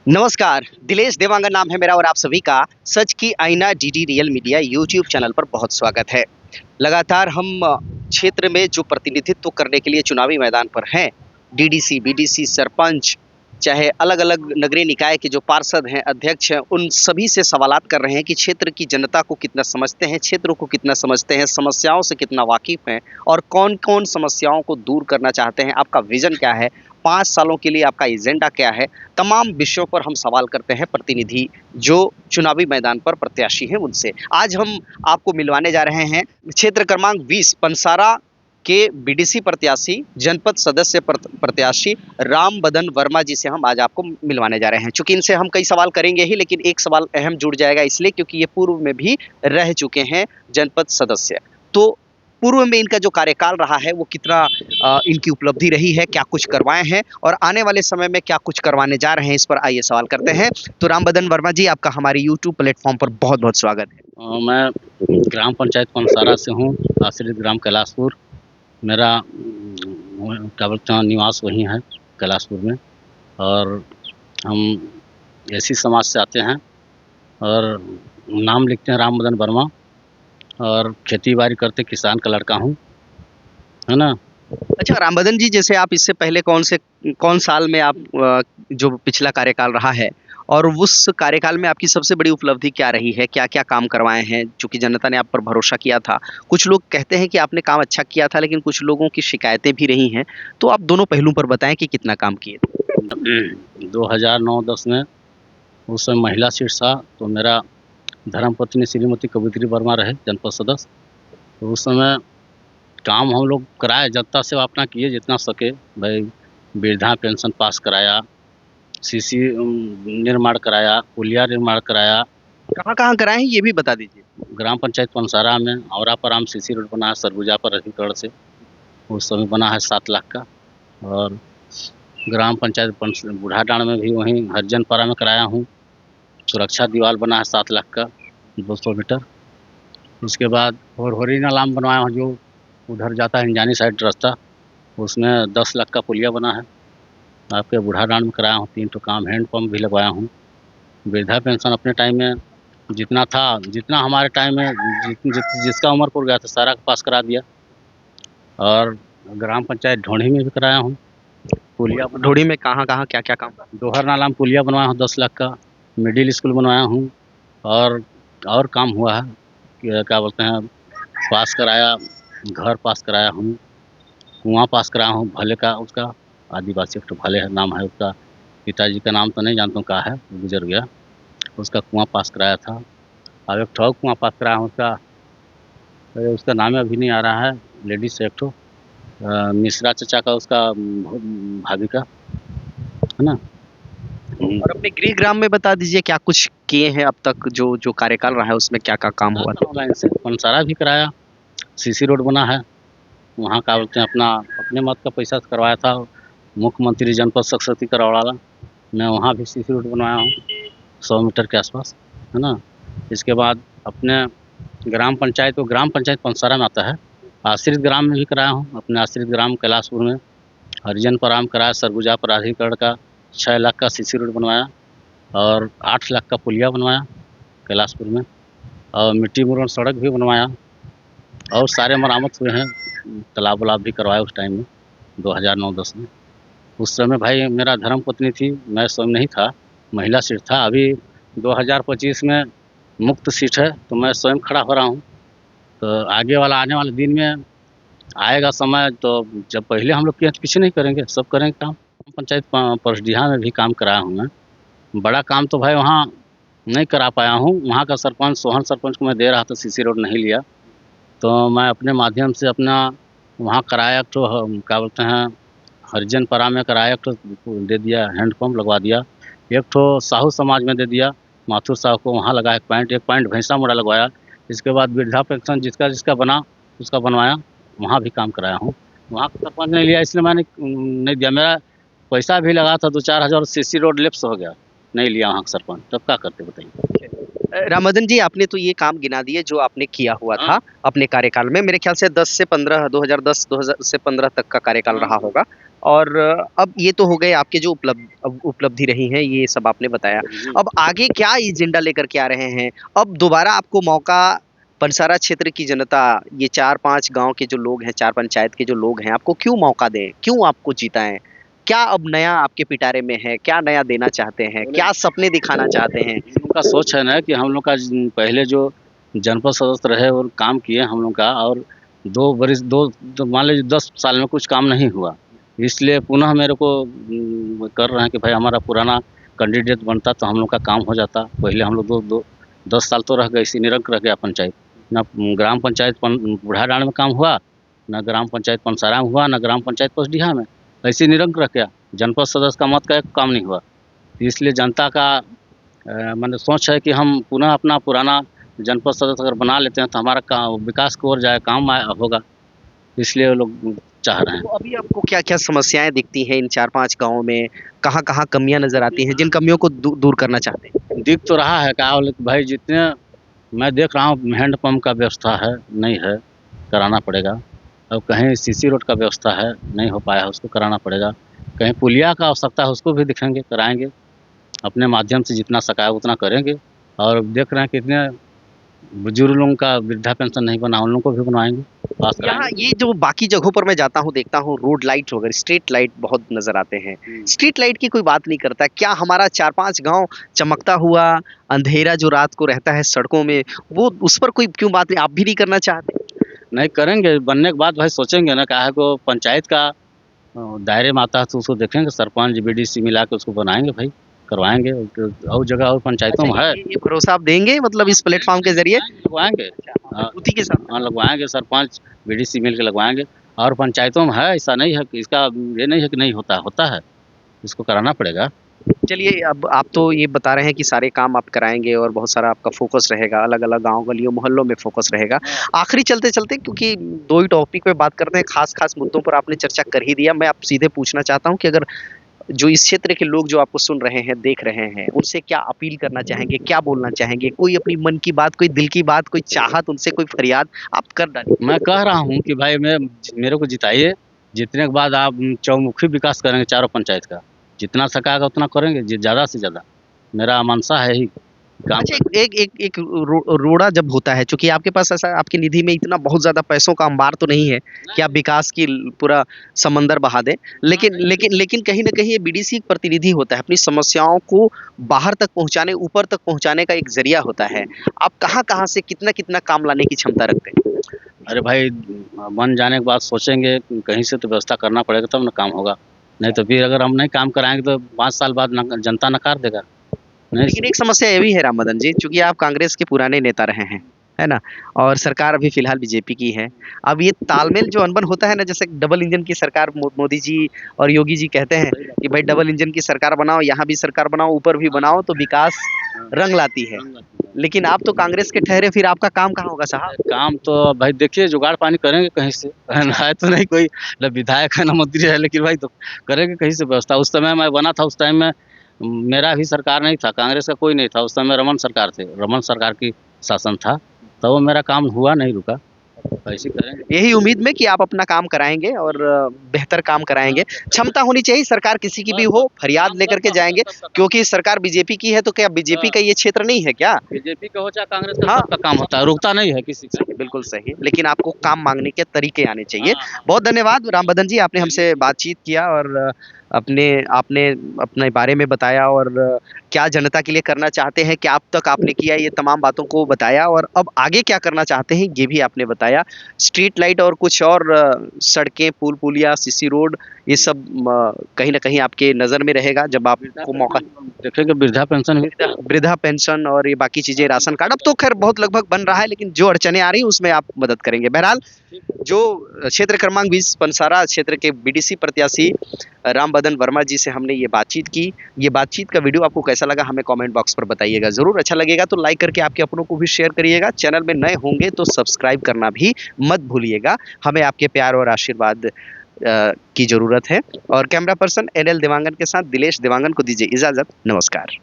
नमस्कार, दिलेश देवांगन नाम है मेरा और आप सभी का सच की आईना DD real media YouTube channel पर बहुत स्वागत है। लगातार हम क्षेत्र में जो प्रतिनिधित्व करने के लिए चुनावी मैदान पर हैं, डीडीसी, बीडीसी, सरपंच, चाहे अलग-अलग नगरीय निकाय के जो पार्षद हैं, अध्यक्ष हैं, उन सभी से सवालात कर रहे हैं कि क्षेत्र की जनता को कितना समझते हैं, क्षेत्र को कितना समझते हैं, समस्याओं से कितना वाकिफ़ हैं और कौन-कौन समस्याओं को दूर करना चाहते हैं, आपका विज़न क्या है, 5 सालों के लिए आपका एजेंडा क्या है, तमाम विषयों पर हम सवाल करते हैं प्रतिनिधि जो चुनावी मैदान पर प्रत्याशी हैं उनसे। आज हम आपको मिलवाने जा रहे हैं क्षेत्र क्रमांक 20 पंसारा के बीडीसी प्रत्याशी, जनपद सदस्य प्रत्याशी राम बदन वर्मा जी से हम आज आपको मिलवाने जा रहे हैं। चूँकि इनसे हम कई सवाल करेंगे ही, लेकिन एक सवाल अहम जुड़ जाएगा इसलिए क्योंकि ये पूर्व में भी रह चुके हैं जनपद सदस्य। तो पूर्व में इनका जो कार्यकाल रहा है वो कितना इनकी उपलब्धि रही है, क्या कुछ करवाए हैं और आने वाले समय में क्या कुछ करवाने जा रहे हैं, इस पर आइए सवाल करते हैं। तो राम बदन वर्मा जी, आपका हमारे यूट्यूब प्लेटफॉर्म पर बहुत-बहुत स्वागत है। मैं ग्राम पंचायत पंसारा से हूँ, आश्रित ग्राम कैलाशपुर। मेरा क्या बोलते हैं निवास वहीं है कैलाशपुर में, और हम एसी समाज से आते हैं और नाम लिखते हैं राम बदन वर्मा, और खेती बाड़ी करते किसान का लड़का हूँ, है ना। अच्छा राम बदन जी, जैसे आप इससे पहले कौन साल में आप जो पिछला कार्यकाल रहा है और उस कार्यकाल में आपकी सबसे बड़ी उपलब्धि क्या रही है? क्या-क्या काम करवाए हैं? चूँकि जनता ने आप पर भरोसा किया था। कुछ लोग कहते हैं कि आपने काम अच्छा किया था, लेकिन कुछ लोगों की शिकायतें भी रही हैं। तो आप दोनों पहलुओं पर बताएँ कि कितना काम किए थे? 2009-10 में उस समय महिला सीट था, तो मेरा धर्मपत्नी श्रीमती कवित्री वर्मा रहे जनपद सदस्य। तो उस समय काम हम लोग कराए, जनता सेवा अपना किए जितना सके। भाई वृद्धा पेंशन पास कराया, सीसी निर्माण कराया, पुलिया निर्माण कराया। कहाँ-कहाँ कराए हैं ये भी बता दीजिए? ग्राम पंचायत पंसारा में औरापराम सीसी रोड बना है सरगुजा पर रहीगढ़ से, उस समय बना है 7 लाख का। और ग्राम पंचायत बूढ़ाडांड में भी वहीं हरिजनपारा में कराया हूँ। सुरक्षा दीवार बना है 7 लाख का 200 मीटर। उसके बाद होरहोरी नालाम बनवाया हूँ, जो उधर जाता है इंजानी साइड रास्ता, उसमें 10 लाख का पुलिया बना है। आपके बूढ़ाडांड में कराया हूँ 3 ठो काम, हैंडपम्प भी लगवाया हूँ। वृद्धा पेंशन अपने टाइम में जितना था, जितना हमारे टाइम में जिसका उम्र पुर गया था सारा पास करा दिया। और ग्राम पंचायत ढोंढी में भी कराया हूँ पुलिया। ढोड़ी में कहाँ-कहाँ, क्या-क्या काम? दोहर नाला में पुलिया बनवाया हूँ 10 लाख का, मिडिल स्कूल बनवाया हूँ, और काम हुआ है क्या बोलते हैं, पास कराया, घर पास कराया हूँ, कुआँ पास कराया हूँ भले का, उसका आदिवासी एक भले है नाम है उसका, पिताजी का नाम तो नहीं जानता हूँ क्या है, गुजर गया। उसका कुआँ पास कराया था। अब एक ठो कुआँ पास कराया हूँ उसका, उसका नाम अभी नहीं आ रहा है, लेडीज से एक ठो मिश्रा चचा का, उसका भाभी का, है ना। और अपने गृह ग्राम में बता दीजिए क्या कुछ किए हैं अब तक, जो कार्यकाल रहा है उसमें क्या-क्या काम हुआ था? ऑनलाइन से पंसारा भी कराया, सीसी रोड बना है वहाँ, क्या बोलते हैं अपना अपने मत का पैसा से करवाया था। मुख्यमंत्री जनपद शक्ति करवाड़ा मैं वहाँ भी सीसी रोड बनवाया हूँ 100 मीटर के आसपास, है ना। इसके बाद अपने ग्राम पंचायत, तो ग्राम पंचायत पंसारा में आता है, आश्रित ग्राम में भी कराया हूँ। अपने आश्रित ग्राम कैलाशपुर में हरिजनपराम कराया, सरगुजा प्राधिकरण का 6 लाख का सीसी रोड बनवाया, और 8 लाख का पुलिया बनवाया कैलाशपुर में, और मिट्टी मुरन सड़क भी बनवाया, और सारे मरामत हुए हैं। तालाब वालाब भी करवाया उस टाइम में 2009-10 में। उस समय भाई मेरा धर्मपत्नी थी, मैं स्वयं नहीं था, महिला सीट था। अभी 2025 में मुक्त सीट है, तो मैं स्वयं खड़ा हो रहा हूँ। तो आगे वाला आने वाले दिन में आएगा समय, तो जब पहले हम लोग किए तो पीछे नहीं करेंगे, सब करेंगे काम। पंचायत परसडीहा में भी काम कराया हूँ मैं। बड़ा काम तो भाई वहाँ नहीं करा पाया हूँ, वहाँ का सरपंच सोहन सरपंच को मैं दे रहा था, सीसी रोड नहीं लिया, तो मैं अपने माध्यम से अपना वहाँ कराया, तो क्या बोलते हैं हरिजनपरा में कराया, तो दे दिया, हैंडपम्प लगवा दिया। एक ठो साहू समाज में दे दिया, माथुर साहू को, वहाँ लगा एक पॉइंट भैंसा मुड़ा लगवाया। इसके बाद वृद्धा पेंशन जिसका बना उसका बनवाया, वहाँ भी काम कराया हूँ। वहाँ का सरपंच ने लिया, इसलिए मैंने नहीं दिया। मेरा पैसा भी लगा था 2-4 हज़ार, सीसी रोड लेप्स हो गया, नहीं लिया वहाँ का सरपंच, तब क्या करते बताइए। रामबदन जी, आपने तो ये काम गिना दिए जो आपने किया हुआ था हाँ। अपने कार्यकाल में। मेरे ख्याल से 10 से 15 2010 2000 से 15 तक का कार्यकाल हाँ, रहा होगा। और अब ये तो हो गए आपके जो उपलब्धि रही है, ये सब आपने बताया। जी। अब आगे क्या एजेंडा लेकर के आ रहे हैं? अब दोबारा आपको मौका, पंसारा क्षेत्र की जनता, ये 4-5 गाँव के जो लोग हैं, 4 पंचायत के जो लोग हैं, आपको क्यों मौका दें? क्यों आपको जिताएँ? क्या अब नया आपके पिटारे में है? क्या नया देना चाहते हैं? क्या सपने दिखाना चाहते हैं? हम लोग का सोच है ना कि हम लोग का पहले जो जनपद सदस्य रहे और काम किए हम लोग का, और 2 वरिस 2 तो मान लीजिए 10 साल में कुछ काम नहीं हुआ। इसलिए पुनः मेरे को कर रहे हैं कि भाई हमारा पुराना कैंडिडेट बनता तो हम लोग का काम हो जाता। पहले हम लोग दो दो 10 साल तो रह गए, इसी निरंक रह गया पंचायत। ना ग्राम पंचायत बूढ़ाडांड में काम हुआ, ना ग्राम पंचायत पंसारा में हुआ, ना ग्राम पंचायत पोस्टडीहा में। ऐसे ही निरंक रह गया। जनपद सदस्य का मत का एक काम नहीं हुआ। इसलिए जनता का मैंने सोच है कि हम पुनः अपना पुराना जनपद सदस्य अगर बना लेते हैं तो हमारा विकास की ओर जाए, काम होगा। इसलिए वो लोग चाह रहे हैं। तो अभी आपको क्या-क्या समस्याएँ दिखती हैं इन 4-5 गाँवों में? कहाँ-कहाँ कमियाँ नज़र आती हैं, जिन कमियों को दूर करना चाहते हैं? दिख तो रहा है, क्या बोले कि भाई जितने मैं देख रहा हूँ हैंडपंप का व्यवस्था है, नहीं है, कराना पड़ेगा। अब कहीं सीसी रोड का व्यवस्था है, नहीं हो पाया है, उसको कराना पड़ेगा। कहीं पुलिया का आवश्यकता है, उसको भी दिखेंगे, कराएँगे। अपने माध्यम से जितना सका है उतना करेंगे। और देख रहे हैं कितने बुजुर्ग लोगों का वृद्धा पेंशन नहीं बना, उन लोगों को भी बनवाएँगे, पास यहाँ कराएँगे। ये जो बाकी जगहों पर मैं जाता हूँ, देखता हूँ रोड लाइट वगैरह, स्ट्रीट लाइट बहुत नज़र आते हैं। स्ट्रीट लाइट की कोई बात नहीं करता। क्या हमारा 4-5 गाँव चमकता हुआ अंधेरा जो रात को रहता है सड़कों में, वो उस पर कोई क्यों बात नहीं, आप भी नहीं करना चाहते? नहीं करेंगे, बनने के बाद भाई सोचेंगे ना, काहे को पंचायत का दायरे में आता है तो उसको देखेंगे, सरपंच, बीडीसी मिला के उसको बनाएँगे भाई, करवाएँगे। और जगह और पंचायतों अच्छा, में है। ये भरोसा आप देंगे मतलब इस प्लेटफ़ॉर्म के ज़रिए? लगवाएँगे। हाँ, मजबूती के साथ। हाँ, लगवाएँगे, सरपंच, बीडीसी मिल के लगवाएँगे। और पंचायतों में है, ऐसा नहीं है कि इसका ये नहीं है कि नहीं होता, होता है। इसको कराना पड़ेगा। चलिए, अब आप तो ये बता रहे हैं कि सारे काम आप कराएँगे और बहुत सारा आपका फ़ोकस रहेगा, अलग-अलग गाँव, गलियों, मोहल्लों में फ़ोकस रहेगा। आखिरी चलते-चलते, क्योंकि 2 ही टॉपिक पे बात करते हैं, ख़ास-ख़ास मुद्दों पर आपने चर्चा कर ही दिया। मैं आप सीधे पूछना चाहता हूँ कि अगर जो इस क्षेत्र के लोग जो आपको सुन रहे हैं, देख रहे हैं, उनसे क्या अपील करना चाहेंगे? क्या बोलना चाहेंगे? कोई अपनी मन की बात, कोई दिल की बात, कोई चाहत, उनसे कोई फरियाद आप कर डालिए। मैं कह रहा हूँ कि भाई मेरे को जिताइए, जीतने के बाद आप चौमुखी विकास करेंगे चारों पंचायत का। जितना सकाएगा उतना करेंगे, ज़्यादा से ज़्यादा। मेरा मंशा है ही काम अच्छा, करना। एक रोड़ा जब होता है, चूँकि आपके पास ऐसा आपकी निधि में इतना बहुत ज़्यादा पैसों का अंबार तो नहीं है कि आप विकास की पूरा समंदर बहा दें। लेकिन कहीं न कहीं ये बीडीसी एक प्रतिनिधि होता है, अपनी समस्याओं को बाहर तक पहुँचाने, ऊपर तक पहुँचाने का एक ज़रिया होता है। आप कहाँ-कहाँ से कितना-कितना काम लाने की क्षमता रखते हैं? अरे भाई, बन जाने के बाद सोचेंगे, कहीं से तो व्यवस्था करना पड़ेगा तब ना काम होगा। नहीं तो फिर अगर हम नहीं काम कराएँगे तो 5 साल बाद जनता नकार देगा। नहीं। लेकिन एक समस्या ये भी है रामबदन जी, चूँकि आप कांग्रेस के पुराने नेता रहे हैं, है ना? और सरकार अभी फ़िलहाल बीजेपी की है। अब ये तालमेल जो अनबन होता है ना, जैसे डबल इंजन की सरकार मोदी जी और योगी जी कहते हैं कि भाई डबल इंजन की सरकार बनाओ, यहाँ भी सरकार बनाओ, ऊपर भी बनाओ तो विकास रंग लाती है। लेकिन आप तो कांग्रेस के ठहरे, फिर आपका काम कहाँ होगा साहब? काम तो भाई देखिए जुगाड़ पानी करेंगे कहीं से। है तो नहीं कोई, ना विधायक है ना मंत्री है, लेकिन भाई तो करेंगे कहीं से व्यवस्था। उस समय मैं बना था, उस टाइम में मेरा भी सरकार नहीं था, कांग्रेस का कोई नहीं था। उस समय रमन सरकार थे, रमन सरकार की शासन था, तो वो मेरा काम हुआ नहीं रुका। ऐसे करेंगे। यही उम्मीद में कि आप अपना काम कराएँगे और बेहतर काम कराएँगे। क्षमता होनी चाहिए, सरकार किसी की भी हो, फरियाद लेकर के जाएँगे, क्योंकि सरकार बीजेपी की है, तो क्या बीजेपी का ये क्षेत्र नहीं है क्या? बीजेपी का हो चाहे कांग्रेस का, हाँ। सबका काम होता है, रुकता नहीं है किसी का। सही, बिल्कुल सही। लेकिन आपको काम माँगने के तरीके आने चाहिए। हाँ। बहुत धन्यवाद रामबदन जी, आपने हमसे बातचीत किया और अपने आपने अपने बारे में बताया और क्या जनता के लिए करना चाहते हैं, क्या अब तक आपने किया, ये तमाम बातों को बताया और अब आगे क्या करना चाहते हैं, ये भी आपने बताया। स्ट्रीट लाइट और कुछ और सड़कें, पुल-पुलिया, सीसी रोड, ये सब कहीं न कहीं आपके नज़र में रहेगा जब आपको मौका। देखेंगे वृद्धा पेंशन भी। वृद्धा पेंशन और ये बाकी चीज़ें, राशन कार्ड, अब तो ख़ैर बहुत लगभग बन रहा है, लेकिन जो अड़चनें आ रही हैं, उसमें आप मदद करेंगे। बहरहाल, जो क्षेत्र क्रमांक 20 पंसारा क्षेत्र के बीडीसी प्रत्याशी रामबदन वर्मा जी से हमने ये बातचीत की। ये बातचीत का वीडियो आपको कैसा लगा, हमें कमेंट बॉक्स पर बताइएगा ज़रूर। अच्छा लगेगा तो लाइक करके आपके अपनों को भी शेयर करिएगा। चैनल में नए होंगे तो सब्सक्राइब करना भी मत भूलिएगा। हमें आपके प्यार और आशीर्वाद की ज़रूरत है। और कैमरा पर्सन एनएल देवांगन के साथ दिलेश देवांगन को दीजिए इजाज़त। नमस्कार।